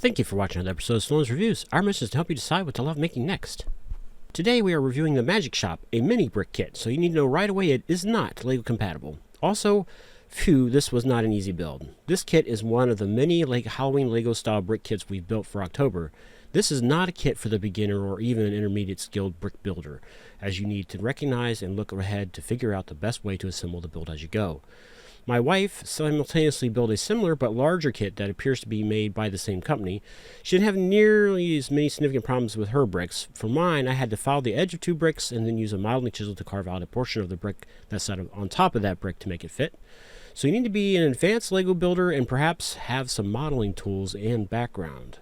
Thank you for watching another episode of Sloan's Reviews. Our mission is to help you decide what to love making next. Today we are reviewing the Magic Shop, a mini brick kit, so you need to know right away it is not LEGO compatible. Also, phew, this was not an easy build. This kit is one of the many Halloween LEGO style brick kits we've built for October. This is not a kit for the beginner or even an intermediate skilled brick builder, as you need to recognize and look ahead to figure out the best way to assemble the build as you go. My wife simultaneously built a similar but larger kit that appears to be made by the same company. She didn't have nearly as many significant problems with her bricks. For mine, I had to file the edge of two bricks and then use a modeling chisel to carve out a portion of the brick that sat on top of that brick to make it fit. So you need to be an advanced LEGO builder and perhaps have some modeling tools and background.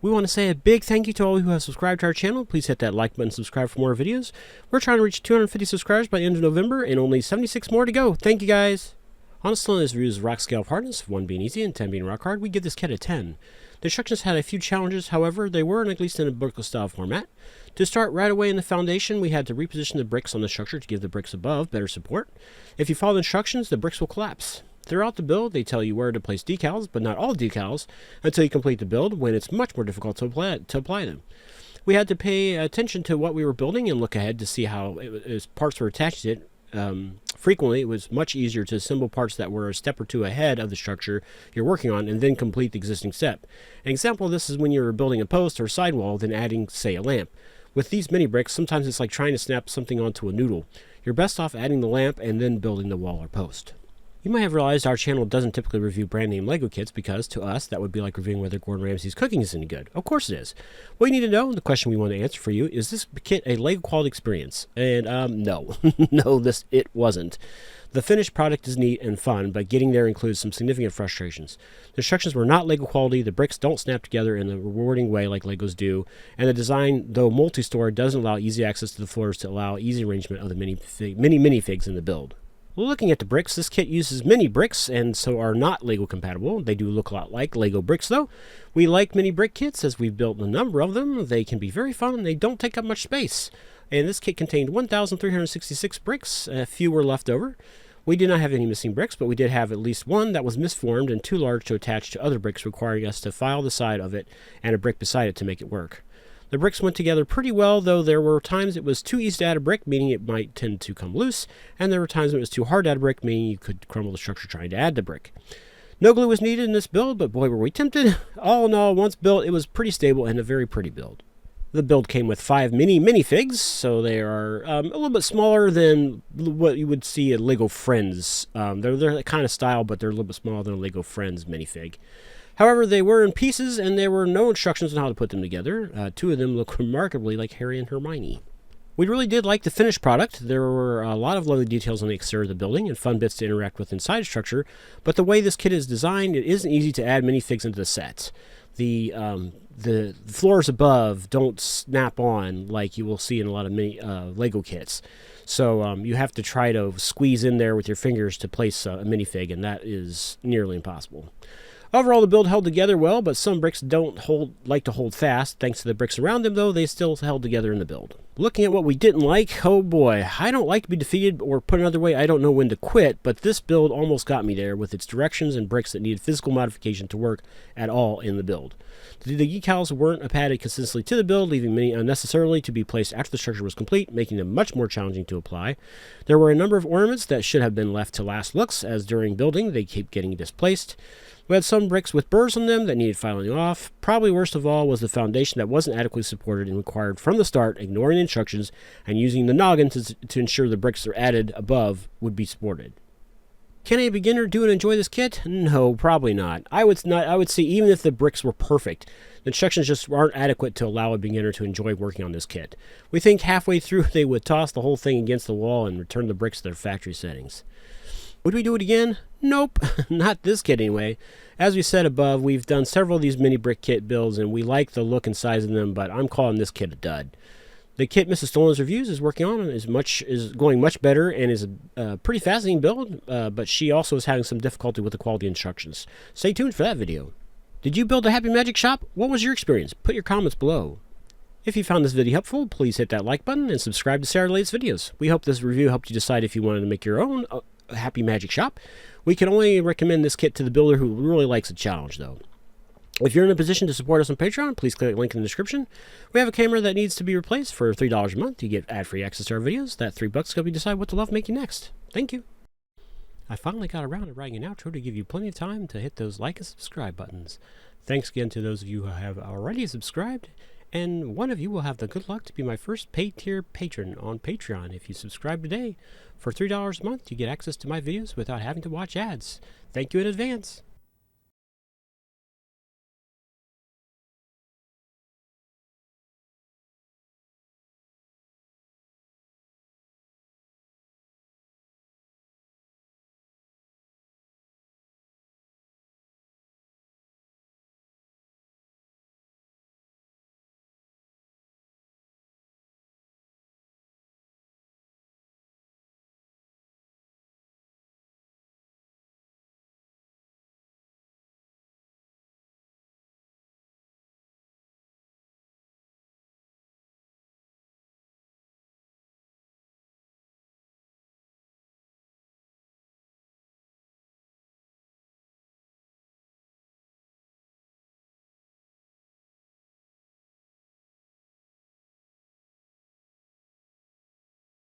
We want to say a big thank you to all who have subscribed to our channel. Please hit that like button and subscribe for more videos. We're trying to reach 250 subscribers by the end of November and only 76 more to go. Thank you guys. On Sloan's Reviews rock scale of hardness, 1 being easy and 10 being rock hard, we give this kit a 10. The instructions had a few challenges, however, they were at least in a book style format. To start right away in the foundation, we had to reposition the bricks on the structure to give the bricks above better support. If you follow the instructions, the bricks will collapse. Throughout the build, they tell you where to place decals, but not all decals, until you complete the build, when it's much more difficult to apply them. We had to pay attention to what we were building and look ahead to see how parts were attached to it. Frequently, it was much easier to assemble parts that were a step or two ahead of the structure you're working on and then complete the existing step. An example of this is when you're building a post or sidewall, then adding, say, a lamp. With these mini bricks, sometimes it's like trying to snap something onto a noodle. You're best off adding the lamp and then building the wall or post. You might have realized our channel doesn't typically review brand name LEGO kits because, to us, that would be like reviewing whether Gordon Ramsay's cooking is any good. Of course it is. What you need to know, the question we want to answer for you, is this kit a LEGO quality experience? And, no. No, it wasn't. The finished product is neat and fun, but getting there includes some significant frustrations. The instructions were not LEGO quality, the bricks don't snap together in a rewarding way like LEGOs do, and the design, though multi-store, doesn't allow easy access to the floors to allow easy arrangement of the mini minifigs in the build. Looking at the bricks, this kit uses mini bricks and so are not LEGO compatible. They do look a lot like LEGO bricks though. We like mini brick kits as we've built a number of them. They can be very fun and they don't take up much space. And this kit contained 1,366 bricks, a few were left over. We did not have any missing bricks, but we did have at least one that was misformed and too large to attach to other bricks, requiring us to file the side of it and a brick beside it to make it work. The bricks went together pretty well, though there were times it was too easy to add a brick, meaning it might tend to come loose, and there were times when it was too hard to add a brick, meaning you could crumble the structure trying to add the brick. No glue was needed in this build, but boy were we tempted. All in all, once built, it was pretty stable and a very pretty build. The build came with 5 mini minifigs, so they are a little bit smaller than what you would see at LEGO Friends. They're that kind of style, but they're a little bit smaller than a LEGO Friends minifig. However, they were in pieces, and there were no instructions on how to put them together. 2 of them look remarkably like Harry and Hermione. We really did like the finished product. There were a lot of lovely details on the exterior of the building and fun bits to interact with inside the structure, but the way this kit is designed, it isn't easy to add minifigs into the set. The floors above don't snap on like you will see in a lot of LEGO kits. So you have to try to squeeze in there with your fingers to place a minifig, and that is nearly impossible. Overall, the build held together well, but some bricks don't like to hold fast. Thanks to the bricks around them, though, they still held together in the build. Looking at what we didn't like, oh boy, I don't like to be defeated, or put another way, I don't know when to quit, but this build almost got me there with its directions and bricks that needed physical modification to work at all in the build. The decals weren't appended consistently to the build, leaving many unnecessarily to be placed after the structure was complete, making them much more challenging to apply. There were a number of ornaments that should have been left to last looks, as during building they keep getting displaced. We had some bricks with burrs on them that needed filing off. Probably worst of all was the foundation that wasn't adequately supported and required from the start ignoring the instructions and using the noggin to ensure the bricks that are added above would be supported. Can a beginner do and enjoy this kit? No, probably not. I would say even if the bricks were perfect, the instructions just aren't adequate to allow a beginner to enjoy working on this kit. We think halfway through they would toss the whole thing against the wall and return the bricks to their factory settings. Would we do it again? Nope, not this kit anyway. As we said above, we've done several of these mini brick kit builds and we like the look and size of them, but I'm calling this kit a dud. The kit Mrs. Stolen's Reviews is working on is going much better and is a pretty fascinating build, but she also is having some difficulty with the quality instructions. Stay tuned for that video. Did you build a Happy Magic Shop? What was your experience? Put your comments below. If you found this video helpful, please hit that like button and subscribe to see our latest videos. We hope this review helped you decide if you wanted to make your own Happy Magic Shop. We can only recommend this kit to the builder who really likes a challenge, though. If you're in a position to support us on Patreon, please click the link in the description. We have a camera that needs to be replaced for $3 a month. You get ad-free access to our videos. That $3 helps you decide what to love making next. Thank you. I finally got around to writing an outro to give you plenty of time to hit those like and subscribe buttons. Thanks again to those of you who have already subscribed, and one of you will have the good luck to be my first paid tier patron on Patreon. If you subscribe today, for $3 a month, you get access to my videos without having to watch ads. Thank you in advance.